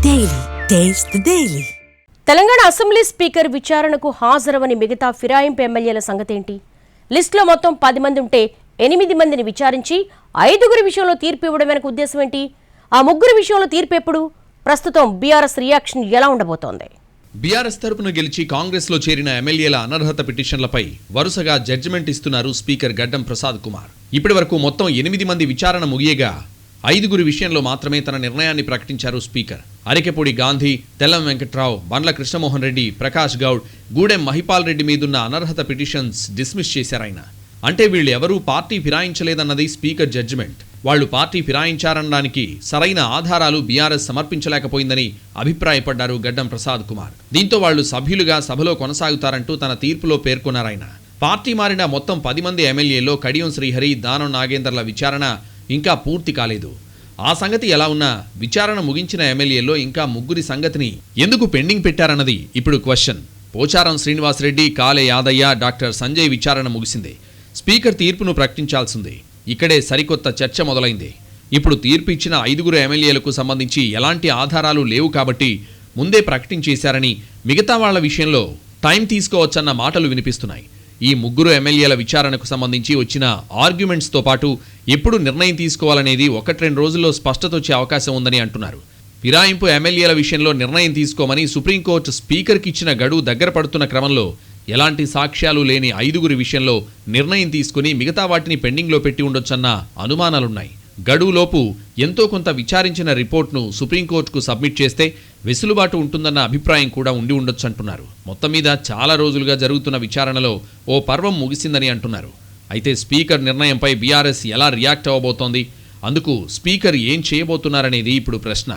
Daily. Taste the Daily. Telangana assembly speaker విచారణకు హాజరవని మిగతా ఫిరాయింపు ఎమ్మెల్యేల సంగతేంటి? లిస్టులో మొత్తం 10 మంది ఉంటే 8 మందిని విచారించి 5గురి విషయంలో తీర్పు ఇవ్వడం వెనక ఉద్దేశం ఏంటి? ఆ 3 విషయంలో తీర్పు ఎప్పుడు? ప్రస్తుతం బీఆర్ఎస్ రియాక్షన్ ఎలా ఉండబోతోంది? బీఆర్ఎస్ తరపున గెలిచి కాంగ్రెస్ లో చేరిన ఎమ్మెల్యేల అనర్హత పిటిషన్లపై వరుసగా జడ్జిమెంట్ ఇస్తున్నారు స్పీకర్ గడ్డం ప్రసాద్ కుమార్. ఇప్పటి వరకు మొత్తం 8 మంది విచారణ ముగియగా 5గురి విషయంలో మాత్రమే తన నిర్ణయాన్ని ప్రకటించారు స్పీకర్. అరికెపూడి గాంధీ, తెల్లం వెంకట్రావు, బండ్ల కృష్ణమోహన్ రెడ్డి, ప్రకాష్ గౌడ్, గూడెం మహిపాల్ రెడ్డి మీదున్న అనర్హత పిటిషన్స్ డిస్మిస్ చేశారాయన. అంటే వీళ్ళు ఎవరూ పార్టీ ఫిరాయించలేదన్నది స్పీకర్ జడ్జిమెంట్. వాళ్లు పార్టీ ఫిరాయించారనడానికి సరైన ఆధారాలు బీఆర్ఎస్ సమర్పించలేకపోయిందని అభిప్రాయపడ్డారు గడ్డం ప్రసాద్ కుమార్. దీంతో వాళ్లు సభ్యులుగా సభలో కొనసాగుతారంటూ తన తీర్పులో పేర్కొన్నారాయన. పార్టీ మారిన మొత్తం 10 మంది ఎమ్మెల్యేల్లో కడియం శ్రీహరి, దానం నాగేందర్ల విచారణ ఇంకా పూర్తి కాలేదు. ఆ సంగతి ఎలా ఉన్నా విచారణ ముగించిన ఎమ్మెల్యేల్లో ఇంకా 3 సంగతిని ఎందుకు పెండింగ్ పెట్టారన్నది ఇప్పుడు క్వశ్చన్. పోచారం శ్రీనివాసరెడ్డి, కాలే యాదయ్య, డాక్టర్ సంజయ్ విచారణ ముగిసింది. స్పీకర్ తీర్పును ప్రకటించాల్సిందే. ఇక్కడే సరికొత్త చర్చ మొదలైంది. ఇప్పుడు తీర్పు ఇచ్చిన 5గురు ఎమ్మెల్యేలకు సంబంధించి ఎలాంటి ఆధారాలు లేవు కాబట్టి ముందే ప్రకటించేశారని, మిగతా వాళ్ల విషయంలో టైం తీసుకోవచ్చన్న మాటలు వినిపిస్తున్నాయి. ఈ 3 ఎమ్మెల్యేల విచారణకు సంబంధించి వచ్చిన ఆర్గ్యుమెంట్స్తో పాటు ఎప్పుడు నిర్ణయం తీసుకోవాలనేది 1-2 రోజుల్లో స్పష్టత వచ్చే అవకాశం ఉందని అంటున్నారు. ఫిరాయింపు ఎమ్మెల్యేల విషయంలో నిర్ణయం తీసుకోమని సుప్రీంకోర్టు స్పీకర్కి ఇచ్చిన గడువు దగ్గర పడుతున్న క్రమంలో ఎలాంటి సాక్ష్యాలు లేని 5గురి విషయంలో నిర్ణయం తీసుకుని మిగతా వాటిని పెండింగ్లో పెట్టి ఉండొచ్చన్న అనుమానాలున్నాయి. గడువులోపు ఎంతో కొంత విచారించిన రిపోర్ట్ను సుప్రీంకోర్టుకు సబ్మిట్ చేస్తే వెసులుబాటు ఉంటుందన్న అభిప్రాయం కూడా ఉండి ఉండొచ్చంటున్నారు. మొత్తం మీద చాలా రోజులుగా జరుగుతున్న విచారణలో ఓ పర్వం ముగిసిందని అంటున్నారు. అయితే స్పీకర్ నిర్ణయంపై బీఆర్ఎస్ ఎలా రియాక్ట్ అవ్వబోతోంది? అందుకు స్పీకర్ ఏం చేయబోతున్నారనేది ఇప్పుడు ప్రశ్న.